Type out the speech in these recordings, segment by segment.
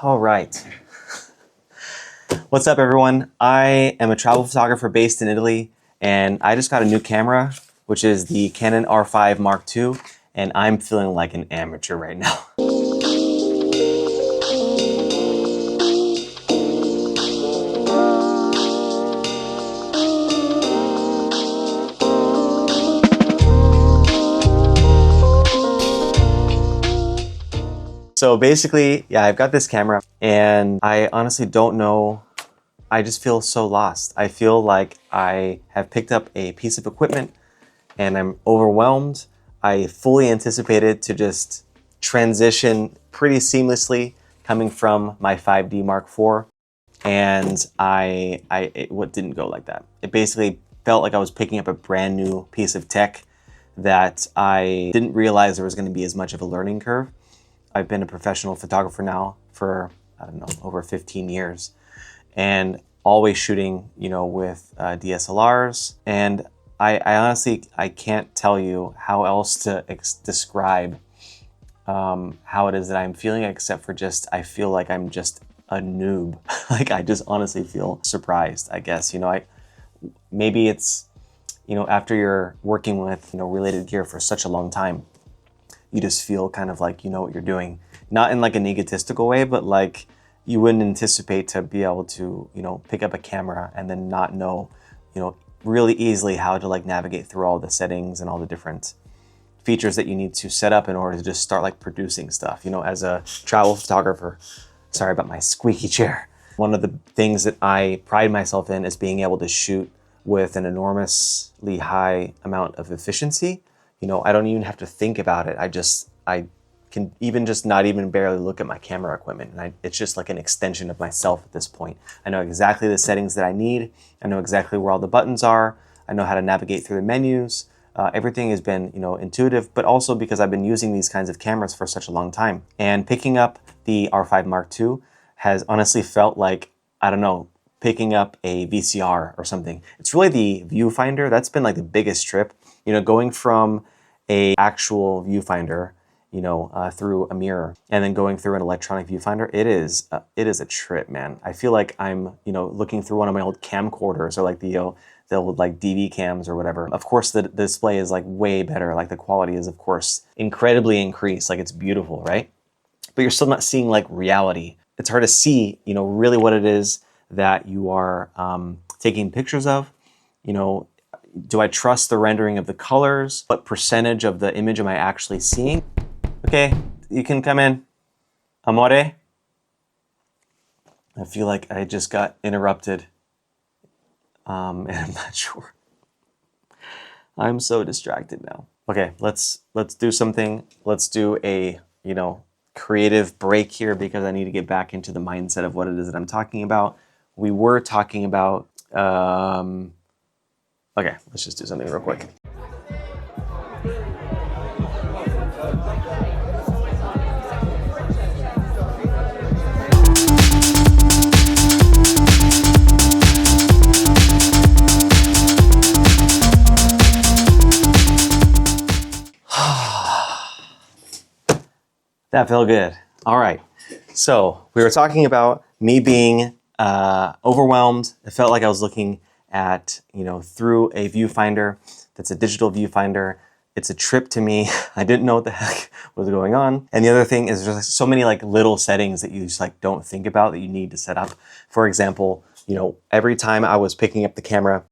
All right. What's up, everyone? I am a travel photographer based in Italy, and I just got a new camera, which is the Canon R5 Mark II, and I'm feeling like an amateur right now. So basically, yeah, I've got this camera and I honestly don't know. I just feel so lost. I feel like I have picked up a piece of equipment and I'm overwhelmed. I fully anticipated to just transition pretty seamlessly coming from my 5D Mark IV, and it didn't go like that. It basically felt like I was picking up a brand new piece of tech that I didn't realize there was going to be as much of a learning curve. I've been a professional photographer now for, I don't know, over 15 years, and always shooting, with DSLRs. And I honestly, I can't tell you how else to describe how it is that I'm feeling, except for I feel like I'm just a noob. Like, I just honestly feel surprised, I guess. Maybe it's, after you're working with, related gear for such a long time, you just feel kind of like you know what you're doing. Not in like an egotistical way, but like you wouldn't anticipate to be able to, pick up a camera and then not know, really easily how to like navigate through all the settings and all the different features that you need to set up in order to just start like producing stuff. As a travel photographer, sorry about my squeaky chair. One of the things that I pride myself in is being able to shoot with an enormously high amount of efficiency. I don't even have to think about it. I can even just not even barely look at my camera equipment. And it's just like an extension of myself at this point. I know exactly the settings that I need. I know exactly where all the buttons are. I know how to navigate through the menus. Everything has been, intuitive, but also because I've been using these kinds of cameras for such a long time. And picking up the R5 Mark II has honestly felt like, I don't know, picking up a VCR or something. It's really the viewfinder that's been like the biggest trip. Going from a actual viewfinder, through a mirror, and then going through an electronic viewfinder, it is a trip, man. I feel like I'm, looking through one of my old camcorders or like the old like DV cams or whatever. Of course, the display is like way better. Like the quality is, of course, incredibly increased. Like it's beautiful, right? But you're still not seeing like reality. It's hard to see, really what it is that you are taking pictures of. Do I trust the rendering of the colors? What percentage of the image am I actually seeing? Okay, you can come in. Amore? I feel like I just got interrupted. And I'm not sure. I'm so distracted now. Okay, let's do something. Let's do a, creative break here because I need to get back into the mindset of what it is that I'm talking about. We were talking about, okay, let's just do something real quick. That felt good. All right. So we were talking about me being overwhelmed. It felt like I was looking at, through a viewfinder that's a digital viewfinder. It's a trip to me. I didn't know what the heck was going on. And the other thing is there's so many like little settings that you just like don't think about that you need to set up. For example, every time I was picking up the camera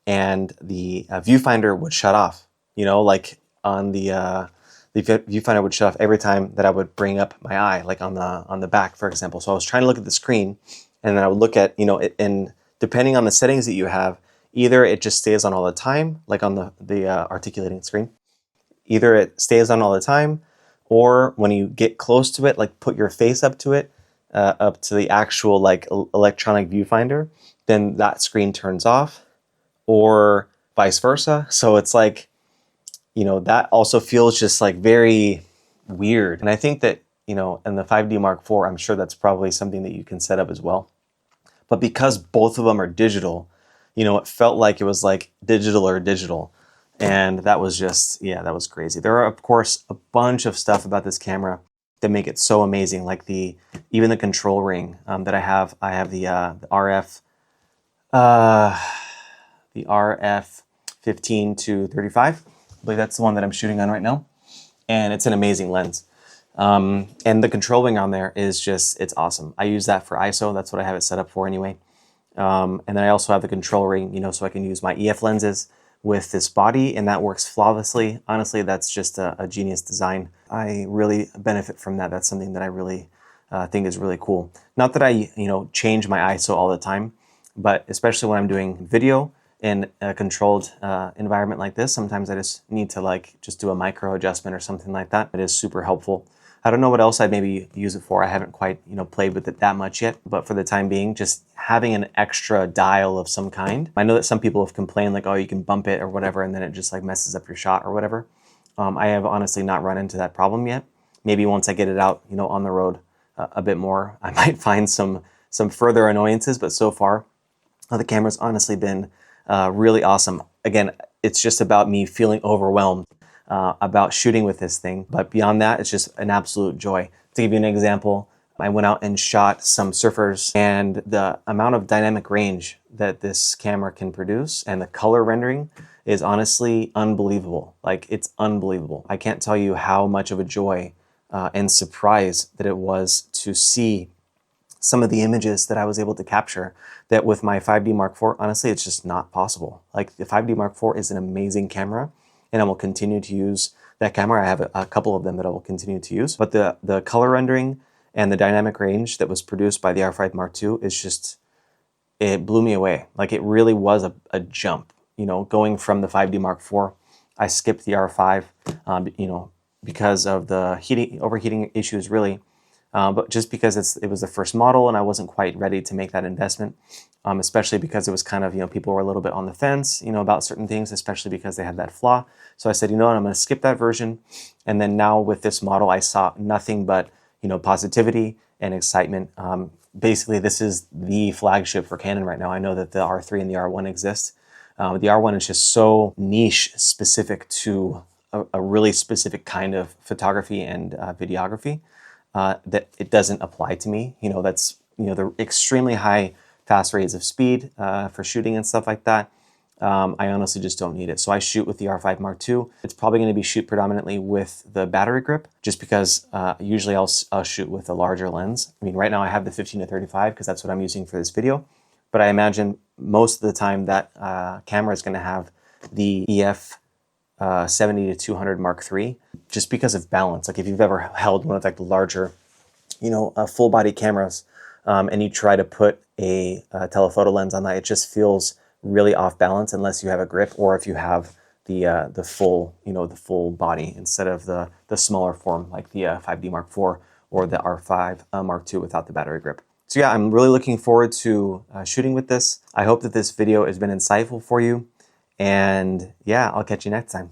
and the viewfinder would shut off, like on the viewfinder would shut off every time that I would bring up my eye, like on the back, for example. So I was trying to look at the screen, and then I would look at, and depending on the settings that you have, either it just stays on all the time, like on the articulating screen. Either it stays on all the time, or when you get close to it, like put your face up to it, up to the actual like electronic viewfinder, then that screen turns off, or vice versa. So it's like, that also feels just like very weird. And I think that, in the 5D Mark IV, I'm sure that's probably something that you can set up as well. But because both of them are digital, it felt like it was like digital or digital. And that was just, yeah, that was crazy. There are, of course, a bunch of stuff about this camera that make it so amazing. Like even the control ring that I have the RF 15 to 35. I believe that's the one that I'm shooting on right now, and it's an amazing lens. And the control ring on there is it's awesome. I use that for ISO. That's what I have it set up for anyway. And then I also have the control ring, so I can use my EF lenses with this body, and that works flawlessly. Honestly, that's just a genius design. I really benefit from that. That's something that I really think is really cool. Not that I, change my ISO all the time, but especially when I'm doing video in a controlled environment like this, sometimes I just need to just do a micro adjustment or something like that. It is super helpful. I don't know what else I'd maybe use it for. I haven't quite, played with it that much yet, but for the time being, just having an extra dial of some kind. I know that some people have complained like, oh, you can bump it or whatever, and then it just messes up your shot or whatever. I have honestly not run into that problem yet. Maybe once I get it out, on the road a bit more, I might find some further annoyances, but so far, the camera's honestly been really awesome. Again, it's just about me feeling overwhelmed about shooting with this thing. But beyond that, it's just an absolute joy. To give you an example, I went out and shot some surfers, and the amount of dynamic range that this camera can produce and the color rendering is honestly unbelievable. It's unbelievable. I can't tell you how much of a joy and surprise that it was to see some of the images that I was able to capture that with my 5D Mark IV, honestly, it's just not possible. The 5D Mark IV is an amazing camera, and I will continue to use that camera. I have a couple of them that I will continue to use. But the color rendering and the dynamic range that was produced by the R5 Mark II is just, it blew me away. It really was a jump. Going from the 5D Mark IV, I skipped the R5, because of the overheating issues really. But just because it was the first model and I wasn't quite ready to make that investment, especially because it was kind of, people were a little bit on the fence, about certain things, especially because they had that flaw. So I said, you know what, I'm going to skip that version. And then now with this model, I saw nothing but, positivity and excitement. Basically, this is the flagship for Canon right now. I know that the R3 and the R1 exist. The R1 is just so niche specific to a really specific kind of photography and videography. That it doesn't apply to me. That's, the extremely high fast rates of speed for shooting and stuff like that. I honestly just don't need it. So I shoot with the R5 Mark II. It's probably going to be shoot predominantly with the battery grip, just because usually I'll shoot with a larger lens. I mean, right now I have the 15 to 35 because that's what I'm using for this video. But I imagine most of the time that camera is going to have the EF 70 to 200 Mark III, just because of balance. If you've ever held one of the larger, full body cameras, and you try to put a telephoto lens on that, it just feels really off balance unless you have a grip, or if you have the full, the full body instead of the smaller form like the 5D Mark IV or the R5 Mark II without the battery grip. So yeah, I'm really looking forward to shooting with this. I hope that this video has been insightful for you. And yeah, I'll catch you next time.